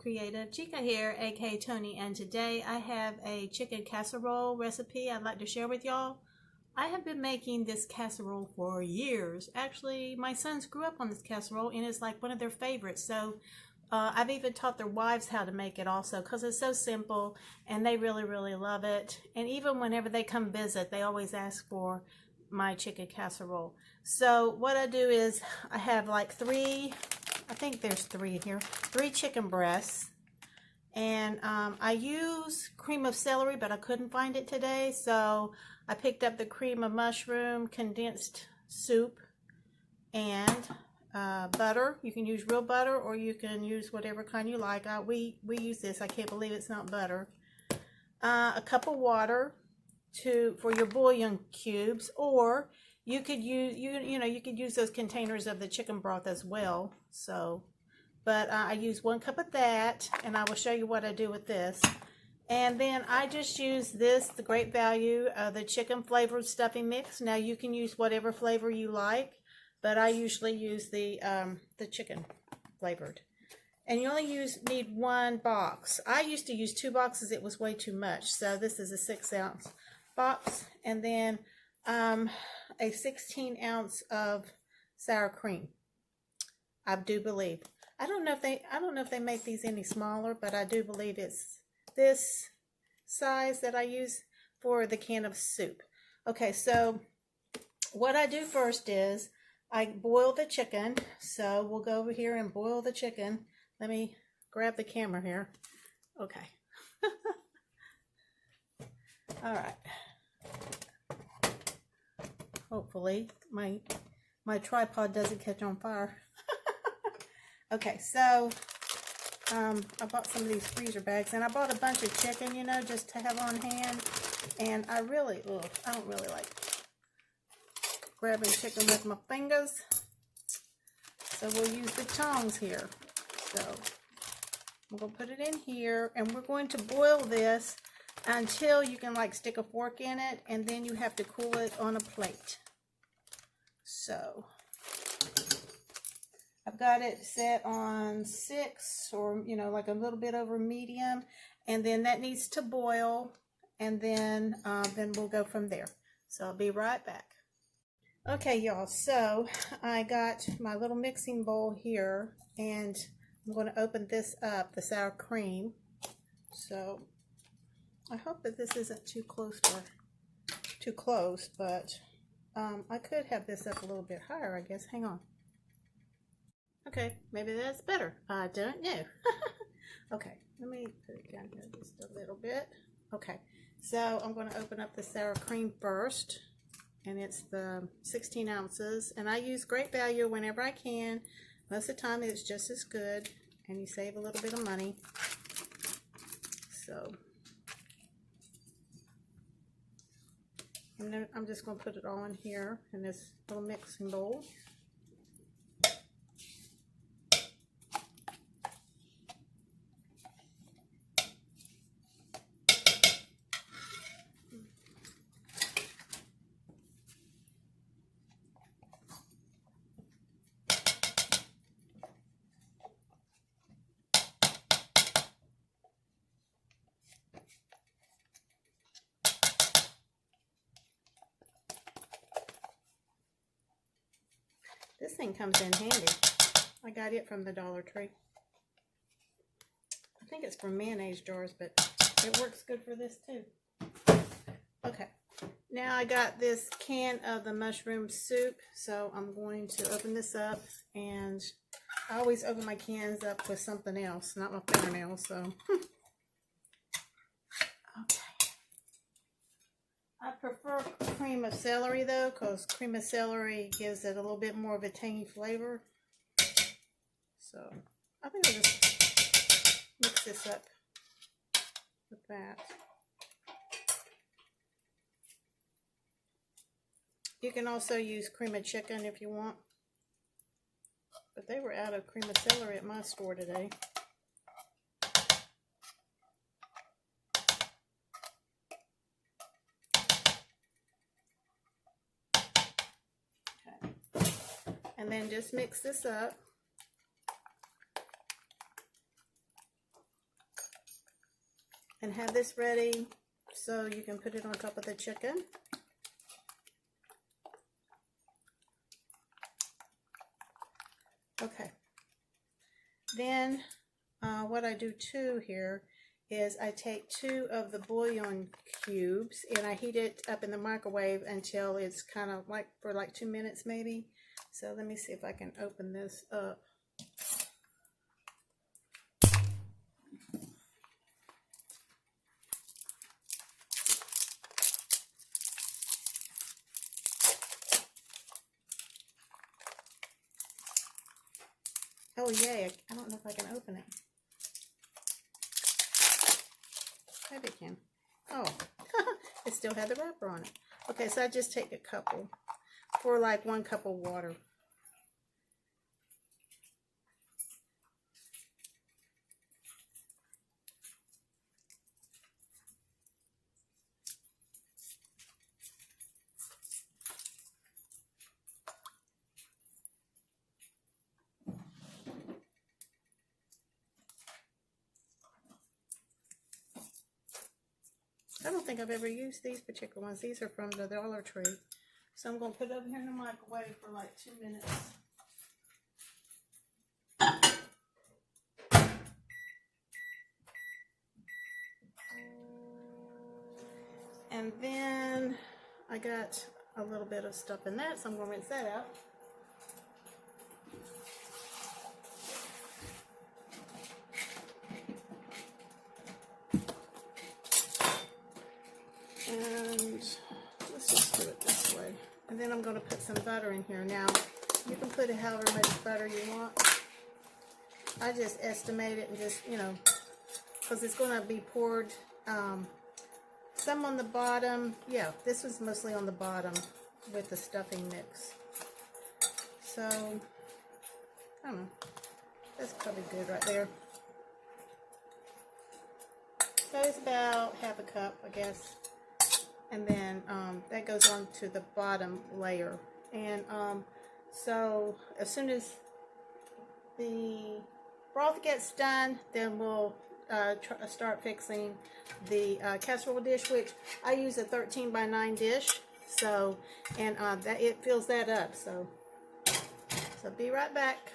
Creative. Chica here, aka Tony, and today I have a chicken casserole recipe I'd like to share with y'all. I have been making this casserole for years. Actually, my sons grew up on this casserole and it's like one of their favorites. So I've even taught their wives how to make it also because it's so simple and they really love it. And even whenever they come visit, they always ask for my chicken casserole. So what I do is I have like I think there's three here, 3 chicken breasts, and I use cream of celery, but I couldn't find it today, so I picked up the cream of mushroom condensed soup and butter. You can use real butter or you can use whatever kind you like. We use this. I can't believe it's not butter. A cup of water for your bouillon cubes, or you could use you could use those containers of the chicken broth as well. So, but I use 1 cup of that, and I will show you what I do with this. And then I just use this, the Great Value, the chicken flavored stuffing mix. Now you can use whatever flavor you like, but I usually use the chicken flavored. And you only need 1 box. I used to use 2 boxes. It was way too much. So this is a 6-ounce box, and then a 16-ounce of sour cream. I do believe. I don't know if they make these any smaller, but I do believe it's this size that I use for the can of soup. Okay, so what I do first is I boil the chicken. So we'll go over here and boil the chicken. Let me grab the camera here. Okay. All right. Hopefully my tripod doesn't catch on fire. Okay, so I bought some of these freezer bags, and I bought a bunch of chicken, just to have on hand. And I don't really like grabbing chicken with my fingers. So we'll use the tongs here. So I'm going to put it in here, and we're going to boil this until you can like stick a fork in it, and then you have to cool it on a plate. So I've got it set on 6, or like a little bit over medium, and then that needs to boil, and then we'll go from there. So I'll be right back. Okay, y'all, so I got my little mixing bowl here, and I'm going to open this up, the sour cream. So I hope that this isn't too close, but I could have this up a little bit higher, I guess. Hang on. Okay, maybe that's better. I don't know. Okay, let me put it down here just a little bit. Okay, so I'm going to open up the sour cream first, and it's the 16 ounces, and I use Great Value whenever I can. Most of the time it's just as good, and you save a little bit of money. So, and then I'm just going to put it all in here in this little mixing bowl. This thing comes in handy. I got it from the Dollar Tree. I think it's for mayonnaise jars, but it works good for this too. Okay, now I got this can of the mushroom soup, so I'm going to open this up, and I always open my cans up with something else, not my fingernails, so. Okay. I prefer cream of celery though, because cream of celery gives it a little bit more of a tangy flavor. So I think I'll just mix this up with that. You can also use cream of chicken if you want, but they were out of cream of celery at my store today. And then just mix this up. and have this ready so you can put it on top of the chicken. Okay. Then what I do too here is I take 2 of the bouillon cubes and I heat it up in the microwave until it's kind of like for like 2 minutes maybe. So let me see if I can open this up. Oh yay, I don't know if I can open it. Maybe I can. Oh, it still had the wrapper on it. Okay, so I just take a couple for like 1 cup of water. I don't think I've ever used these particular ones. These are from the Dollar Tree. So I'm going to put it over here in the microwave for like 2 minutes. And then I got a little bit of stuff in that, so I'm going to rinse that out. And let's just do it this way. And then I'm going to put some butter in here. Now, you can put however much butter you want. I just estimate it and just, you know, because it's going to be poured, some on the bottom. Yeah, this was mostly on the bottom with the stuffing mix. So, I don't know. That's probably good right there. So it's about half a cup, I guess. And then that goes on to the bottom layer. And so as soon as the broth gets done, then we'll start fixing the casserole dish, which I use a 13 by 9 dish. So, and that it fills that up. So be right back.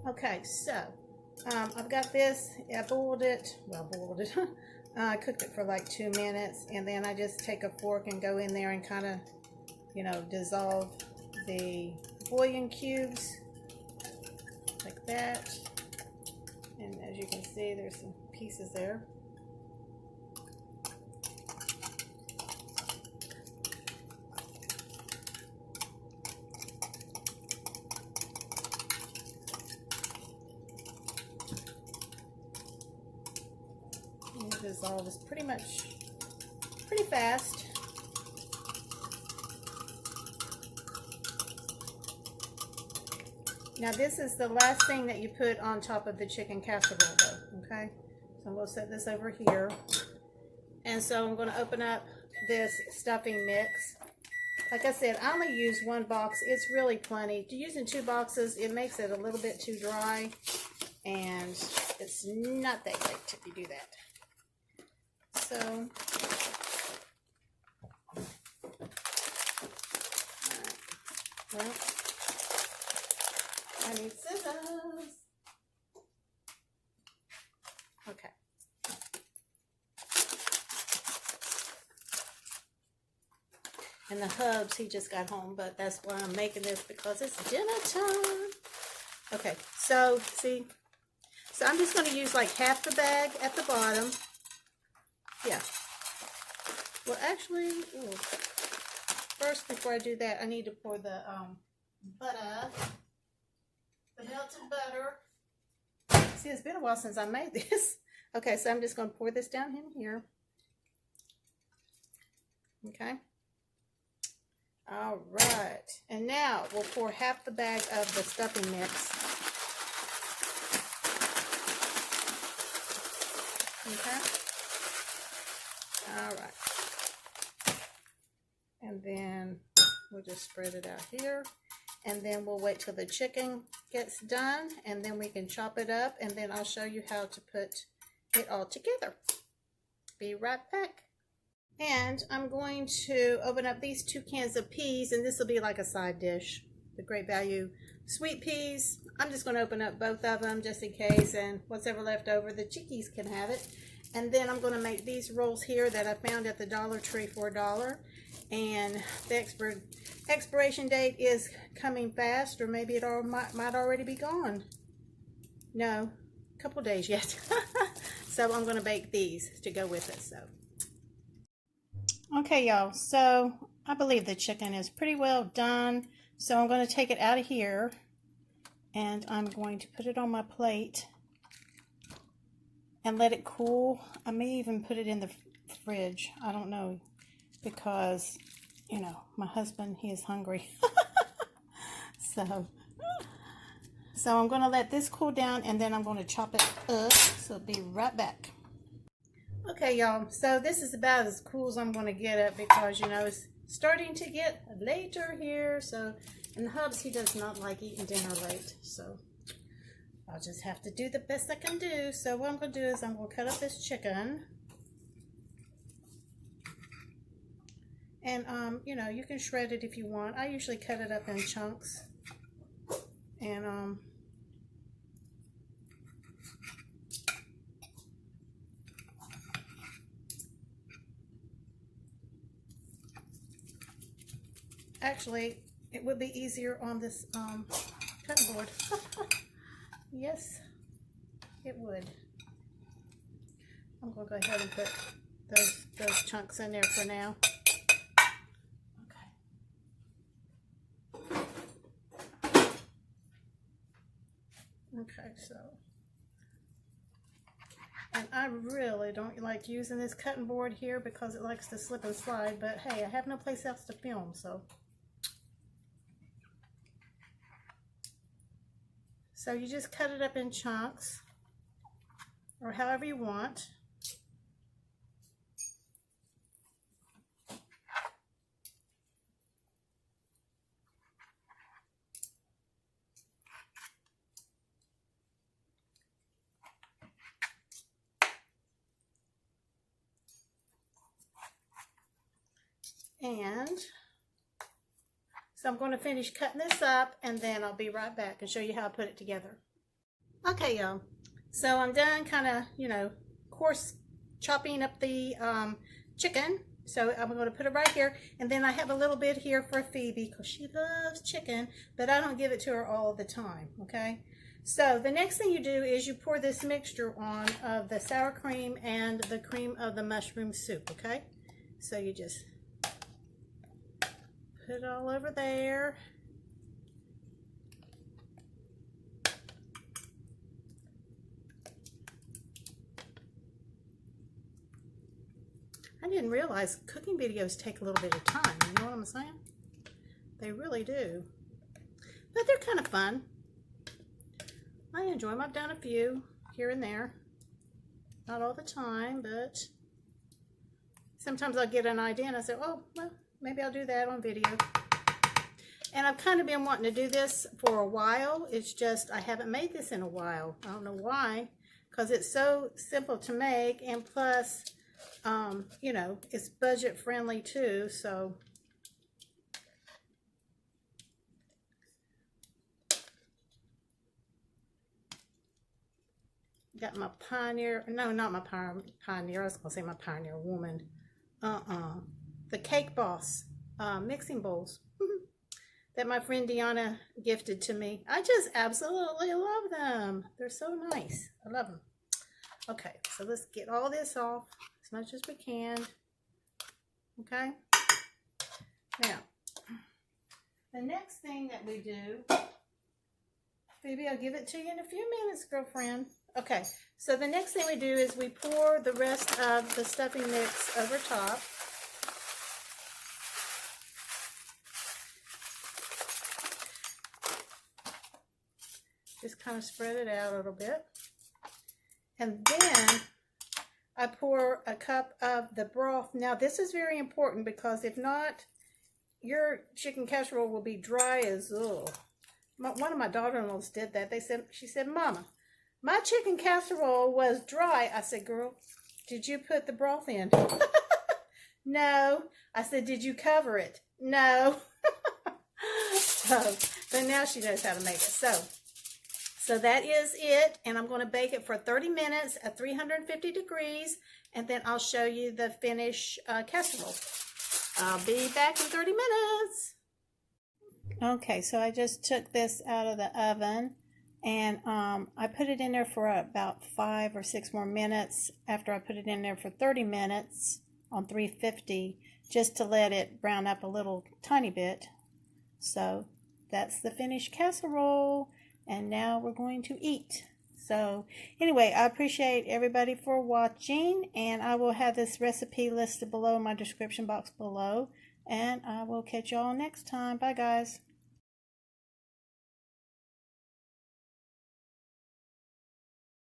Okay, so I've got this. I boiled it. Well, boiled it. I cooked it for like 2 minutes, and then I just take a fork and go in there and kind of, you know, dissolve the bouillon cubes like that. And as you can see, there's some pieces there. Dissolve is pretty fast. Now this is the last thing that you put on top of the chicken casserole though, okay? So I'm going to set this over here. And so I'm going to open up this stuffing mix. Like I said, I only use 1 box. It's really plenty. Using 2 boxes, it makes it a little bit too dry. And it's not that great if you do that. So, well, I need scissors. Okay. And the hubs, he just got home, but that's why I'm making this, because it's dinner time. Okay, so see, so I'm just going to use like half the bag at the bottom. Yeah. Well, actually, first, before I do that, I need to pour the butter, the melted butter. See, it's been a while since I made this. Okay, so I'm just going to pour this down in here. Okay. All right. And now we'll pour half the bag of the stuffing mix. Okay. All right, and then we'll just spread it out here, and then we'll wait till the chicken gets done, and then we can chop it up, and then I'll show you how to put it all together. Be right back. And I'm going to open up these 2 cans of peas, and this will be like a side dish. The Great Value sweet peas. I'm just going to open up both of them just in case, and what's ever left over, the chickies can have it. And then I'm going to make these rolls here that I found at the Dollar Tree for $1. And the expiration date is coming fast, or maybe it might already be gone. No, a couple days yet. So I'm going to bake these to go with it. So, okay, y'all. So I believe the chicken is pretty well done. So I'm going to take it out of here, and I'm going to put it on my plate and let it cool. I may even put it in the fridge. I don't know, because, you know, my husband, he is hungry. So I'm going to let this cool down, and then I'm going to chop it up. So I'll be right back. Okay, y'all. So this is about as cool as I'm going to get it, because, you know, it's starting to get later here. So, and Hubs, he does not like eating dinner late. So I'll just have to do the best I can do. So what I'm going to do is I'm going to cut up this chicken. And, you know, you can shred it if you want. I usually cut it up in chunks. And, actually, it would be easier on this, cutting board. Yes, it would. I'm going to go ahead and put those chunks in there for now. Okay, so, and I really don't like using this cutting board here because it likes to slip and slide, but hey, I have no place else to film, so. So you just cut it up in chunks, or however you want. And so I'm going to finish cutting this up, and then I'll be right back and show you how I put it together. Okay, y'all. So I'm done kind of, you know, coarse chopping up the chicken. So I'm going to put it right here. And then I have a little bit here for Phoebe because she loves chicken, but I don't give it to her all the time, okay? So the next thing you do is you pour this mixture on of the sour cream and the cream of the mushroom soup, okay? So you just put it all over there. I didn't realize cooking videos take a little bit of time, you know what I'm saying? They really do. But they're kind of fun. I enjoy them. I've done a few here and there. Not all the time, but sometimes I'll get an idea and I say, oh, well, maybe I'll do that on video. And I've kind of been wanting to do this for a while. It's just I haven't made this in a while. I don't know why, because it's so simple to make, and plus, you know, it's budget friendly too, so. Got my Pioneer, no, not my Pioneer, I was going to say my Pioneer Woman. The Cake Boss mixing bowls that my friend Deanna gifted to me. I just absolutely love them. They're so nice. I love them. Okay, so let's get all this off as much as we can. Okay. Now, the next thing that we do, Phoebe, I'll give it to you in a few minutes, girlfriend. Okay, so the next thing we do is we pour the rest of the stuffing mix over top. Just kind of spread it out a little bit. And then I pour a cup of the broth. Now this is very important because if not, your chicken casserole will be dry as ugh. One of my daughter-in-laws did that. She said, Mama, My chicken casserole was dry. I said, girl, did you put the broth in? No. I said, did you cover it? No. But now she knows how to make it. So that is it. And I'm going to bake it for 30 minutes at 350 degrees. And then I'll show you the finished casserole. I'll be back in 30 minutes. Okay, so I just took this out of the oven. And I put it in there for about 5 or 6 more minutes after I put it in there for 30 minutes on 350, just to let it brown up a little tiny bit. So that's the finished casserole, and now we're going to eat. So anyway, I appreciate everybody for watching, and I will have this recipe listed below in my description box below, and I will catch y'all next time. Bye guys.